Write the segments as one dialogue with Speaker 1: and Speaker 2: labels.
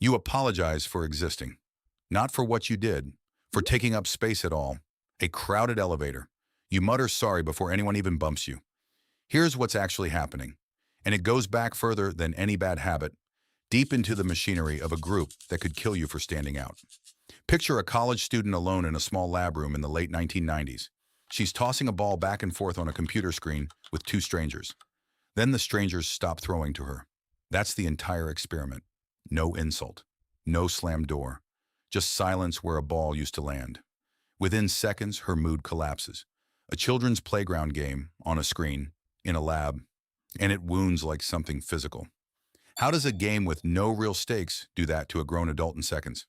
Speaker 1: You apologize for existing, not for what you did, for taking up space at all. A crowded elevator. You mutter sorry before anyone even bumps you. Here's what's actually happening. And it goes back further than any bad habit, deep into the machinery of a group that could kill you for standing out. Picture a college student alone in a small lab room in the late 1990s. She's tossing a ball back and forth on a computer screen with two strangers. Then the strangers stop throwing to her. That's the entire experiment. No insult. No slammed door. Just silence where a ball used to land. Within seconds, her mood collapses. A children's playground game, on a screen, in a lab, and it wounds like something physical. How does a game with no real stakes do that to a grown adult in seconds?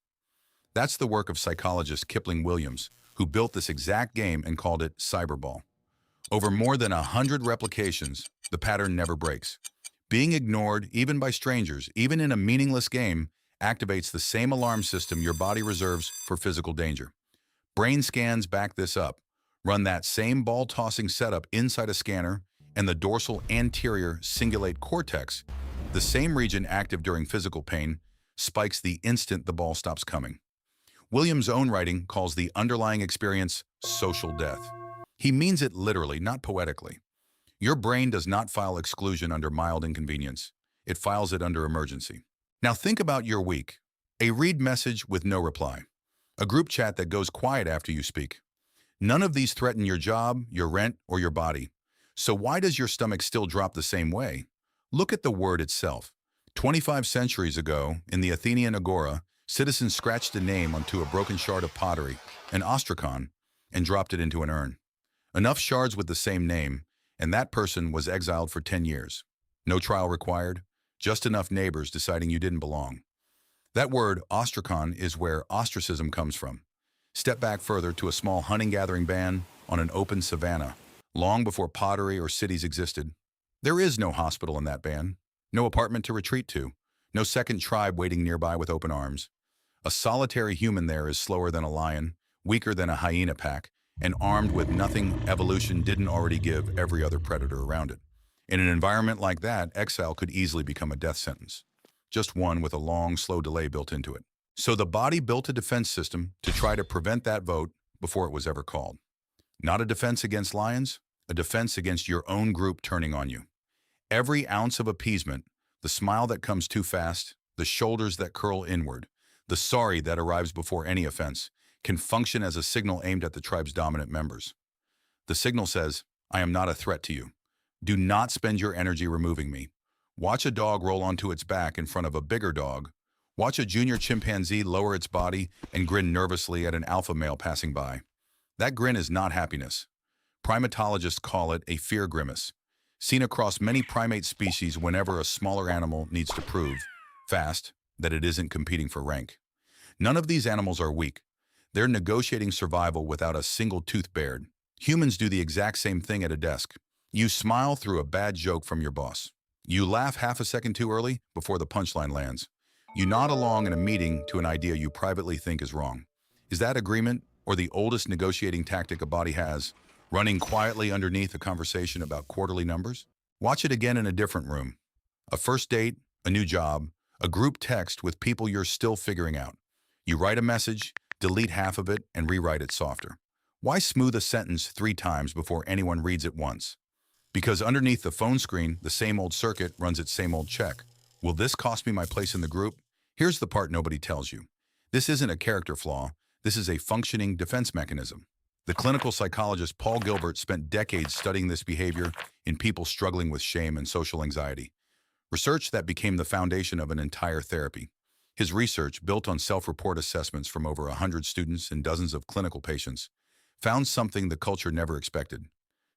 Speaker 1: That's the work of psychologist Kipling Williams, who built this exact game and called it Cyberball. Over more than 100 replications, the pattern never breaks. Being ignored, even by strangers, even in a meaningless game, activates the same alarm system your body reserves for physical danger. Brain scans back this up. Run that same ball-tossing setup inside a scanner, and the dorsal anterior cingulate cortex, the same region active during physical pain, spikes the instant the ball stops coming. Williams' own writing calls the underlying experience social death. He means it literally, not poetically. Your brain does not file exclusion under mild inconvenience. It files it under emergency. Now think about your week. A read message with no reply. A group chat that goes quiet after you speak. None of these threaten your job, your rent, or your body. So why does your stomach still drop the same way? Look at the word itself. 25 centuries ago, in the Athenian agora, citizens scratched a name onto a broken shard of pottery, an ostracon, and dropped it into an urn. Enough shards with the same name, and that person was exiled for 10 years. No trial required, just enough neighbors deciding you didn't belong. That word, ostracon, is where ostracism comes from. Step back further to a small hunting-gathering band on an open savanna. Long before pottery or cities existed, there is no hospital in that band, no apartment to retreat to, no second tribe waiting nearby with open arms. A solitary human there is slower than a lion, weaker than a hyena pack, and armed with nothing evolution didn't already give every other predator around it. In an environment like that, exile could easily become a death sentence, just one with a long, slow delay built into it. So the body built a defense system to try to prevent that vote before it was ever called. Not a defense against lions, a defense against your own group turning on you. Every ounce of appeasement, the smile that comes too fast, the shoulders that curl inward, the sorry that arrives before any offense, can function as a signal aimed at the tribe's dominant members. The signal says, I am not a threat to you. Do not spend your energy removing me. Watch a dog roll onto its back in front of a bigger dog. Watch a junior chimpanzee lower its body and grin nervously at an alpha male passing by. That grin is not happiness. Primatologists call it a fear grimace, seen across many primate species whenever a smaller animal needs to prove, fast, that it isn't competing for rank. None of these animals are weak. They're negotiating survival without a single tooth bared. Humans do the exact same thing at a desk. You smile through a bad joke from your boss. You laugh half a second too early before the punchline lands. You nod along in a meeting to an idea you privately think is wrong. Is that agreement, or the oldest negotiating tactic a body has, running quietly underneath a conversation about quarterly numbers? Watch it again in a different room. A first date, a new job, a group text with people you're still figuring out. You write a message, delete half of it, and rewrite it softer. Why smooth a sentence 3 times before anyone reads it once? Because underneath the phone screen, the same old circuit runs its same old check. Will this cost me my place in the group? Here's the part nobody tells you. This isn't a character flaw. This is a functioning defense mechanism. The clinical psychologist Paul Gilbert spent decades studying this behavior in people struggling with shame and social anxiety. Research that became the foundation of an entire therapy. His research, built on self-report assessments from over 100 students and dozens of clinical patients, found something the culture never expected.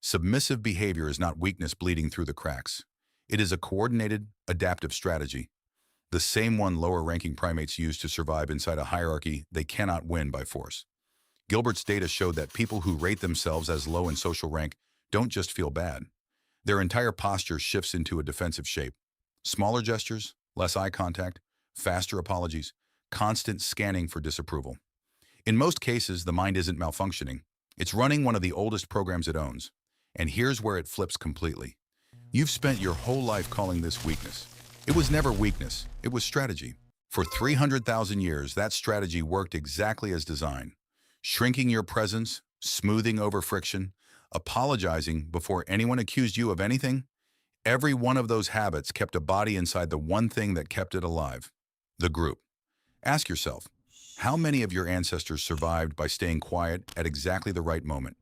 Speaker 1: Submissive behavior is not weakness bleeding through the cracks. It is a coordinated, adaptive strategy, the same one lower-ranking primates use to survive inside a hierarchy they cannot win by force. Gilbert's data showed that people who rate themselves as low in social rank don't just feel bad. Their entire posture shifts into a defensive shape. Smaller gestures, less eye contact, faster apologies, constant scanning for disapproval. In most cases, the mind isn't malfunctioning. It's running one of the oldest programs it owns. And here's where it flips completely. You've spent your whole life calling this weakness. It was never weakness. It was strategy. For 300,000 years, that strategy worked exactly as designed. Shrinking your presence, smoothing over friction, apologizing before anyone accused you of anything. Every one of those habits kept a body inside the one thing that kept it alive, the group. Ask yourself, how many of your ancestors survived by staying quiet at exactly the right moment?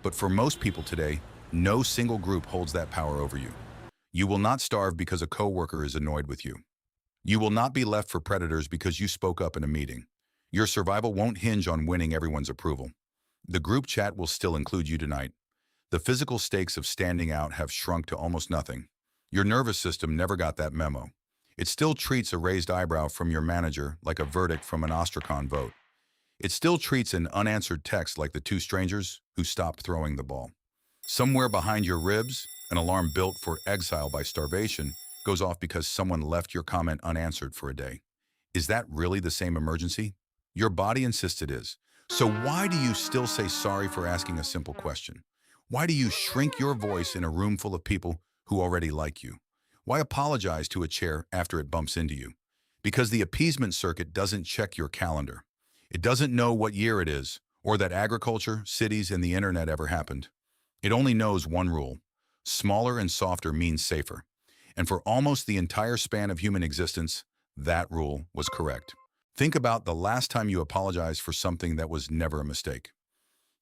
Speaker 1: But for most people today, no single group holds that power over you. You will not starve because a coworker is annoyed with you. You will not be left for predators because you spoke up in a meeting. Your survival won't hinge on winning everyone's approval. The group chat will still include you tonight. The physical stakes of standing out have shrunk to almost nothing. Your nervous system never got that memo. It still treats a raised eyebrow from your manager like a verdict from an Ostracon vote. It still treats an unanswered text like the two strangers who stopped throwing the ball. Somewhere behind your ribs, an alarm built for exile by starvation goes off because someone left your comment unanswered for a day. Is that really the same emergency? Your body insists it is. So why do you still say sorry for asking a simple question? Why do you shrink your voice in a room full of people who already like you? Why apologize to a chair after it bumps into you? Because the appeasement circuit doesn't check your calendar. It doesn't know what year it is, or that agriculture, cities, and the internet ever happened. It only knows one rule: smaller and softer means safer. And for almost the entire span of human existence, that rule was correct. Think about the last time you apologized for something that was never a mistake.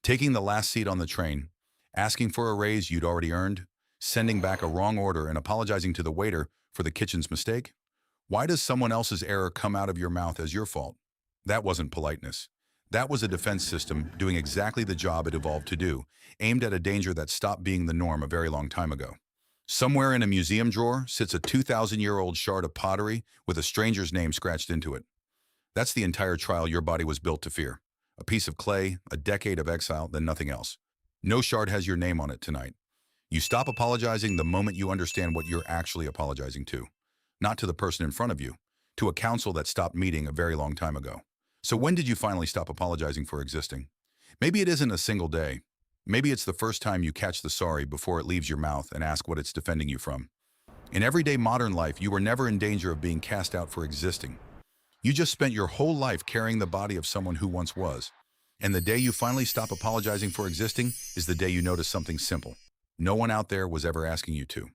Speaker 1: Taking the last seat on the train, asking for a raise you'd already earned, sending back a wrong order and apologizing to the waiter for the kitchen's mistake. Why does someone else's error come out of your mouth as your fault? That wasn't politeness. That was a defense system doing exactly the job it evolved to do, aimed at a danger that stopped being the norm a very long time ago. Somewhere in a museum drawer sits a 2,000-year-old shard of pottery with a stranger's name scratched into it. That's the entire trial your body was built to fear. A piece of clay, a decade of exile, then nothing else. No shard has your name on it tonight. You stop apologizing the moment you understand what you're actually apologizing to. Not to the person in front of you, to a council that stopped meeting a very long time ago. So when did you finally stop apologizing for existing? Maybe it isn't a single day. Maybe it's the first time you catch the sorry before it leaves your mouth and ask what it's defending you from. In everyday modern life, you were never in danger of being cast out for existing. You just spent your whole life carrying the body of someone who once was. And the day you finally stop apologizing for existing is the day you notice something simple. No one out there was ever asking you to.